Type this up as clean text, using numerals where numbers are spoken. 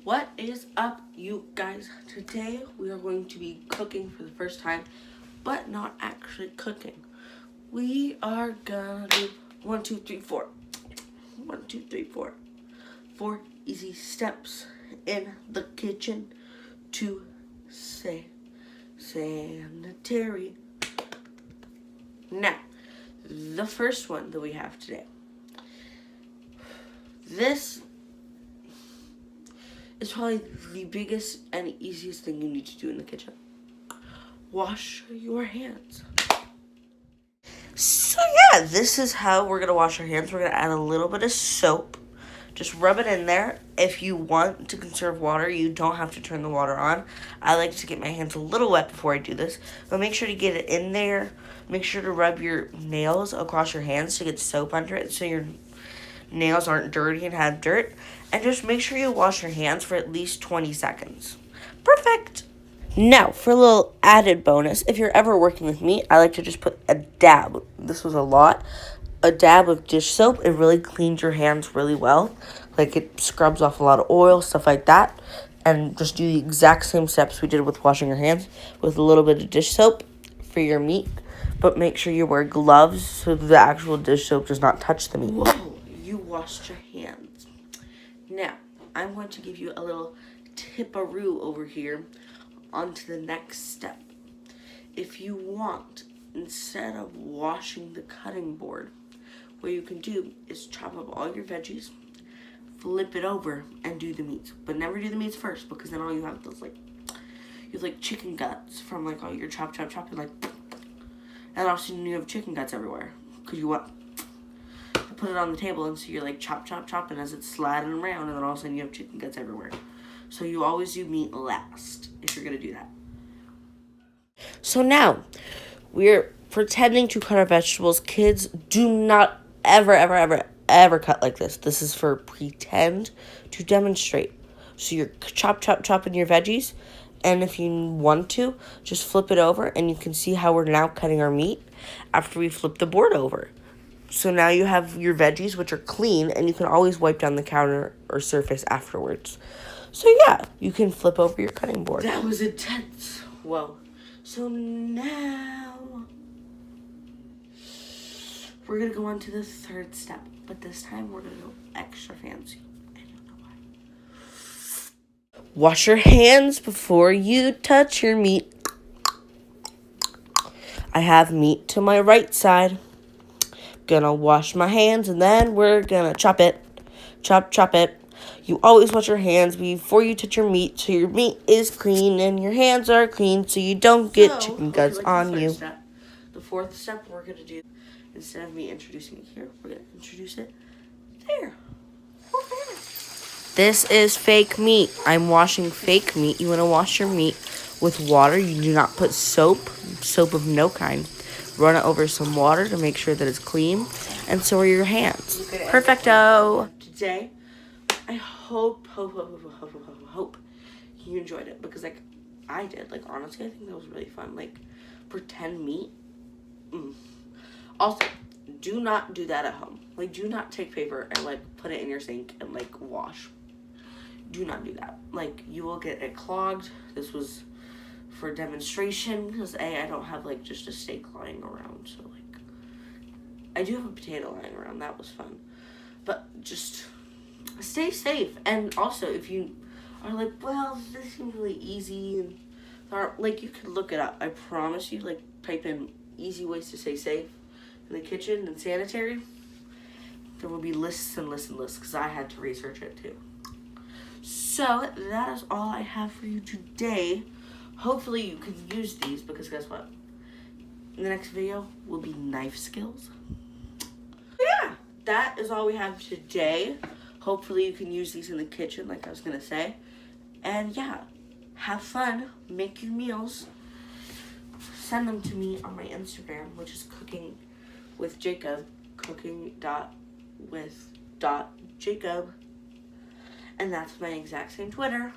What is up, you guys? Today we are going to be cooking for the first time, but not actually cooking. We are gonna do 1, 2, 3, 4. 1, 2, 3, 4. 4 easy steps in the kitchen to say sanitary. Now, the first one that we have today. This is probably the biggest and easiest thing you need to do in the kitchen. Wash your hands. So yeah, this is how we're gonna wash our hands. We're gonna add a little bit of soap. Just rub it in there. If you want to conserve water, you don't have to turn the water on. I like to get my hands a little wet before I do this, but make sure to get it in there. Make sure to rub your nails across your hands to get soap under it so your nails aren't dirty and have dirt. And just make sure you wash your hands for at least 20 seconds. Perfect! Now, for a little added bonus, if you're ever working with me, I like to just put a dab. This was a lot. A dab of dish soap. It really cleans your hands really well. Like, it scrubs off a lot of oil, stuff like that. And just do the exact same steps we did with washing your hands with a little bit of dish soap for your meat. But make sure you wear gloves so the actual dish soap does not touch the meat. Whoa, you washed your hands. Now, I'm going to give you a little tip-a-roo over here onto the next step. If you want, instead of washing the cutting board, what you can do is chop up all your veggies, flip it over, and do the meats. But never do the meats first, because then all you have is like chicken guts from like all your chop, and like, and all of a sudden you have chicken guts everywhere because you want to put it on the table, and so you're like chop, and as it's sliding around, and then all of a sudden you have chicken guts everywhere. So you always do meat last if you're gonna do that. So now we're pretending to cut our vegetables. Kids, do not ever cut like this. This is for pretend to demonstrate. So you're chopping your veggies, and if you want to, just flip it over, and you can see how we're now cutting our meat after we flip the board over. So now you have your veggies, which are clean, and you can always wipe down the counter or surface afterwards. So yeah, you can flip over your cutting board. That was intense. Whoa. So now we're going to go on to the third step, but this time we're going to go extra fancy. I don't know why. Wash your hands before you touch your meat. I have meat to my right side. Gonna wash my hands, and then we're gonna chop it. Chop it. You always wash your hands before you touch your meat, so your meat is clean and your hands are clean, so you don't get chicken guts on you. The fourth step we're gonna do, instead of me introducing it here, we're gonna introduce it there. This is fake meat. I'm washing fake meat. You wanna wash your meat with water. You do not put soap of no kind. Run it over some water to make sure that it's clean, and so are your hands. Perfecto. Today, I hope you enjoyed it, because like I did. Like honestly, I think that was really fun. Like pretend meat. Also, do not do that at home. Like do not take paper and like put it in your sink and like wash. Do not do that. Like you will get it clogged. This was for demonstration, because I don't have like just a steak lying around, so like I do have a potato lying around. That was fun, but just stay safe. And also, if you are like, well, this seems really easy, and like you could look it up. I promise you, like type in easy ways to stay safe in the kitchen and sanitary. There will be lists and lists and lists, because I had to research it too. So that is all I have for you today. Hopefully you can use these, because guess what? In the next video will be knife skills. Yeah, that is all we have today. Hopefully you can use these in the kitchen, like I was going to say. And yeah, have fun. Make your meals. Send them to me on my Instagram, which is cooking with Jacob. Cooking.with.Jacob. And that's my exact same Twitter.